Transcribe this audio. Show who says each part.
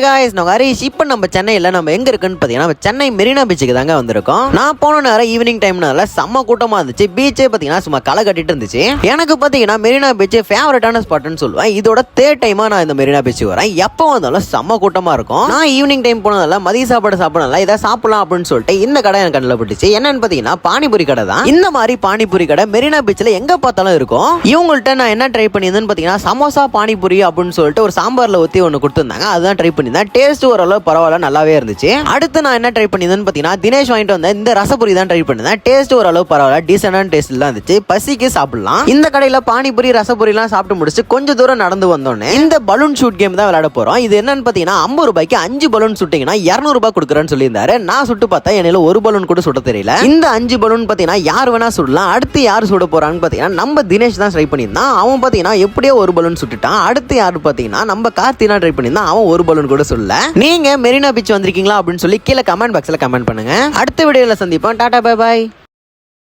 Speaker 1: guys, நான் ஹரிஷ். இப்போ நம்ம சென்னையில் நம்ம எங்கே இருக்குன்னு பார்த்தீங்கன்னா சென்னை மெரினா பீச்சுக்கு தாங்க வந்திருக்கோம். நான் போன நேரம் ஈவினிங் டைம்னால செம்ம கூட்டமாக இருந்துச்சு. பீச்சே பார்த்தீங்கன்னா சும்மா களை கட்டிட்டு இருந்துச்சு. எனக்கு பார்த்தீங்கன்னா மெரினா பீச் ஃபேவரட்டான ஸ்பாட்னு சொல்லுவேன். இதோட தேர்ட் டைமாக நான் இந்த மெரினா பீச்சுக்கு வரேன். எப்போ வந்தாலும் செம்ம கூட்டமாக இருக்கும். நான் ஈவினிங் டைம் போனதால மதிய சாப்பாடு சாப்பிடலாம், இதை சாப்பிடலாம் அப்படின்னு சொல்லிட்டு இந்த கடை எனக்கு கண்ணில் பட்டுச்சு. என்னன்னு பார்த்தீங்கன்னா பானிபூரி கடை தான். இந்த மாதிரி பானிபூரி கடை மெரினா பீச்சில் எங்கே பார்த்தாலும் இருக்கும். இவங்கள்ட்ட நான் என்ன ட்ரை பண்ணியிருந்தேன்னு பார்த்தீங்கன்னா சமோசா பானிபூரி அப்படின்னு சொல்லிட்டு ஒரு சாம்பாரில் ஊற்றி ஒன்று கொடுத்துருந்தாங்க. அதுதான் ட்ரை பண்ணியிருந்தேன். டேஸ்ட் ஓரளவு பரவாயில்ல, நல்லாவே இருந்துச்சு. அடுத்து நான் என்ன ட்ரை பண்ணியிருந்தேன்னு பார்த்தீங்கன்னா தினேஷ் வாங்கிட்டு வந்த இந்த ரசபுரி தான் ட்ரை பண்ணியிருந்தேன். டேஸ்ட் ஓரளவு பரவாயில்ல, டீசென்டான டேஸ்ட் தான் இருந்துச்சு. பசிக்கு சாப்பிடலாம். இந்த கடையில் பானிபூரி ரசபுரிலாம் சாப்பிட்டு முடிச்சு கொஞ்சம் தூரம் நடந்து வந்தோன்னே இந்த பலூன் ஷூட் கேம் தான் விளையாட போறோம். இது என்னன்னு பார்த்தீங்கன்னா 50 ரூபாய்க்கு 5 பலூன் சுட்டிங்கன்னா 200 ரூபாய் கொடுக்குறேன்னு சொல்லியிருந்தாரு. நான் சுட்டு பார்த்தா என்னால ஒரு பலூன் கூட சுட தெரியல. இந்த 5 பலூன் பார்த்தீங்கன்னா யார் வேணா சுடலாம். அடுத்து யார் சுட போறான்னு பார்த்தீங்கன்னா நம்ம தினேஷ் தான் ட்ரை பண்ணியிருந்தான். அவன் பார்த்தீங்கன்னா எப்படியோ ஒரு பலூன் சுட்டுட்டான். அடுத்து யாரு பார்த்தீங்கன்னா நம்ம கார்த்தி தான் ட்ரை பண்ணியிருந்தான். அவன் ஒரு பலூன் கூட சொல்லல. நீங்க மெரினா பீச் வந்திருக்கீங்களா அப்படின்னு சொல்லி கீழே கமெண்ட் பாக்ஸ்ல கமெண்ட் பண்ணுங்க. அடுத்த வீடியோல சந்திப்போம். Tata, bye bye.